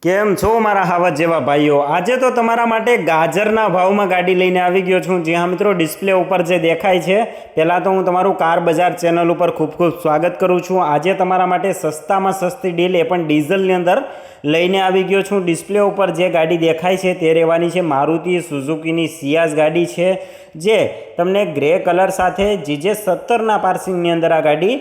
કેમ છો મારા હાવત જેવા ભાઈઓ? આજે તો તમારા માટે ગાજરના ભાવમાં ગાડી લઈને આવી ગયો છું। જી હા મિત્રો, ડિસ્પ્લે ઉપર જે દેખાય છે, પહેલાં તો હું તમારું કાર બજાર ચેનલ ઉપર ખૂબ ખૂબ સ્વાગત કરું છું। આજે તમારા માટે સસ્તામાં સસ્તી ડીલ એ પણ ડીઝલની અંદર લઈને આવી ગયો છું। ડિસ્પ્લે ઉપર જે ગાડી દેખાય છે તે રહેવાની છે મારુતિ સુઝુકીની સિયાઝ ગાડી છે, જે તમને ગ્રે કલર સાથે GJ17ના પાર્સિંગની અંદર આ ગાડી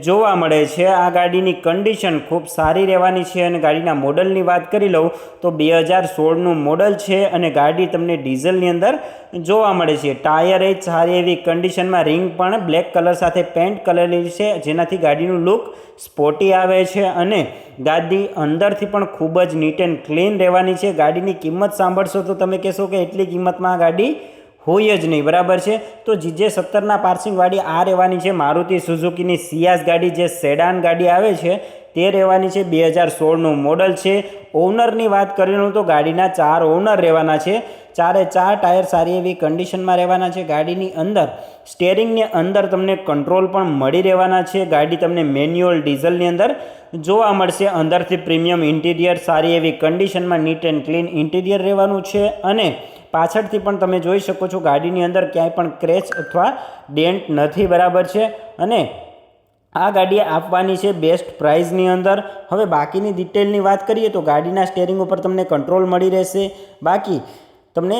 જોવા મળે છે। આ ગાડીની કન્ડિશન ખૂબ સારી રહેવાની છે અને ગાડીના મોડલની વાત કરી લઉં તો 2016નું મોડલ છે અને ગાડી તમને ડીઝલની અંદર જોવા મળે છે। ટાયર એ સારી એવી કન્ડિશનમાં, રિંગ પણ બ્લેક કલર સાથે પેન્ટ કરેલી છે, જેનાથી ગાડીનું લુક સ્પોર્ટી આવે છે અને ગાડી અંદરથી પણ ખૂબ જ નીટ એન્ડ ક્લીન રહેવાની છે। ગાડીની કિંમત સાંભળશો તો તમે કહેશો કે એટલી કિંમતમાં આ ગાડી હોય જ નહીં, બરાબર છે। તો GJ17ના પાર્સિંગવાળી આ રહેવાની છે મારુતિ સુઝુકીની સિયાઝ ગાડી, જે સેડાન ગાડી આવે છે તે રહેવાની છે। 2016નું મોડલ છે। ઓનરની વાત કરી લઉં તો ગાડીના 4 ઓનર રહેવાના છે। 4 ટાયર સારી એવી કન્ડિશનમાં રહેવાના છે। ગાડીની અંદર સ્ટેરિંગની અંદર તમને કંટ્રોલ પણ મળી રહેવાના છે। ગાડી તમને મેન્યુઅલ ડીઝલની અંદર જોવા મળશે। અંદરથી પ્રીમિયમ ઇન્ટિરિયર, સારી એવી કન્ડિશનમાં નીટ એન્ડ ક્લીન ઇન્ટિરિયર રહેવાનું છે અને પાછળથી પણ તમે જોઈ શકો છો ગાડીની અંદર ક્યાંય પણ ક્રેચ અથવા ડેન્ટ નથી, બરાબર છે। અને આ ગાડી આપવાની છે બેસ્ટ પ્રાઇઝની અંદર। હવે બાકીની ડિટેલની વાત કરીએ તો ગાડીના સ્ટેરિંગ ઉપર તમને કંટ્રોલ મળી રહેશે। બાકી તમને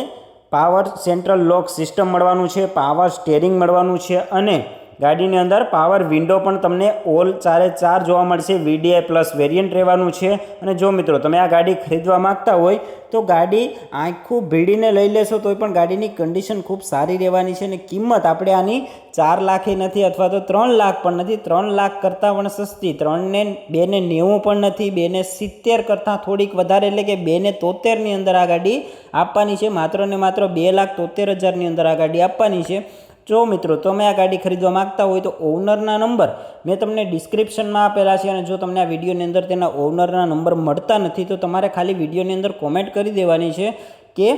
પાવર સેન્ટ્રલ લોક સિસ્ટમ મળવાનું છે, પાવર સ્ટેરિંગ મળવાનું છે અને ગાડીની અંદર પાવર વિન્ડો પણ તમને ઓલ 4 જોવા મળશે। VDI પ્લસ વેરિયન્ટ રહેવાનું છે। અને જો મિત્રો તમે આ ગાડી ખરીદવા માગતા હોય તો ગાડી આખું ભીડીને લઈ લેશો તોય પણ ગાડીની કન્ડિશન ખૂબ સારી રહેવાની છે અને કિંમત આપણે આની 4 લાખે નથી અથવા તો 3 લાખ પણ નથી, 3 લાખ કરતાં પણ સસ્તી, 290 પણ નથી, 270 કરતાં થોડીક વધારે, એટલે કે 273ની અંદર આ ગાડી આપવાની છે। માત્ર ને માત્ર 2,73,000ની અંદર આ ગાડી આપવાની છે। જો મિત્રો તમે આ ગાડી ખરીદવા માગતા હોય તો ઓનરના નંબર મેં તમને ડિસ્ક્રિપ્શનમાં આપેલા છે અને જો તમને આ વિડીયોની અંદર તેના ઓનરના નંબર મળતા નથી તો તમારે ખાલી વિડીયોની અંદર કોમેન્ટ કરી દેવાની છે કે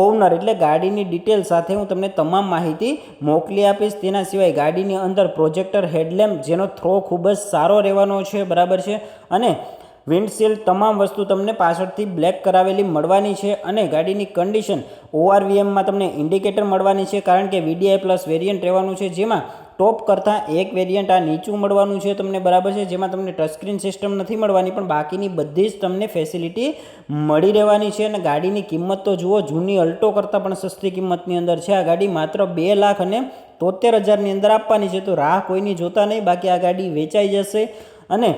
ઓનર, એટલે ગાડીની ડિટેલ સાથે હું તમને તમામ માહિતી મોકલી આપીશ। તેના સિવાય ગાડીની અંદર પ્રોજેક્ટર હેડલેમ્પ, જેનો થ્રો ખૂબ જ સારો રહેવાનો છે, બરાબર છે। અને વિન્ડશીલ્ડ તમામ વસ્તુ તમને પાછળથી બ્લેક કરાવેલી મળવાની છે અને ગાડીની કન્ડિશન ORVMમાં તમને ઇન્ડિકેટર મળવાની છે, કારણ કે VDI પ્લસ વેરિયન્ટ રહેવાનું છે, જેમાં ટોપ કરતાં એક વેરિયન્ટ આ નીચું મળવાનું છે તમને, બરાબર છે। જેમાં તમને ટચસ્ક્રીન સિસ્ટમ નથી મળવાની, પણ બાકીની બધી જ તમને ફેસિલિટી મળી રહેવાની છે। અને ગાડીની કિંમત તો જુઓ, જૂની અલ્ટો કરતાં પણ સસ્તી કિંમતની અંદર છે આ ગાડી। માત્ર 2,73,000ની અંદર આપવાની છે, તો રાહ કોઈની જોતા નહીં, બાકી આ ગાડી વેચાઈ જશે। અને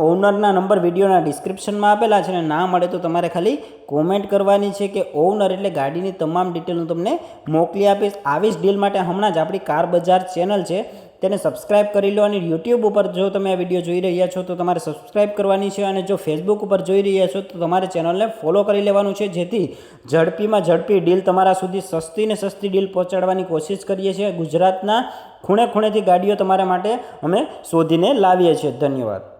ઓનરના નંબર વિડીયોના ડિસ્ક્રિપ્શનમાં આપેલા છે અને ના મળે તો તમારે ખાલી કોમેન્ટ કરવાની છે કે ઓનર, એટલે ગાડીની તમામ ડિટેલ હું તમને મોકલી આપીશ। આવી જ ડીલ માટે હમણાં જ આપણી કાર બજાર ચેનલ છે તેને સબસ્ક્રાઇબ કરી લો અને યુટ્યુબ ઉપર જો તમે આ વિડીયો જોઈ રહ્યા છો તો તમારે સબસ્ક્રાઇબ કરવાની છે અને જો ફેસબુક ઉપર જોઈ રહ્યા છો તો તમારે ચેનલને ફોલો કરી લેવાનું છે, જેથી ઝડપીમાં ઝડપી ડીલ તમારા સુધી સસ્તી ને સસ્તી ડીલ પહોંચાડવાની કોશિશ કરીએ છીએ। ગુજરાતના ખૂણે ખૂણેથી ગાડીઓ તમારા માટે અમે શોધીને લાવીએ છીએ। ધન્યવાદ।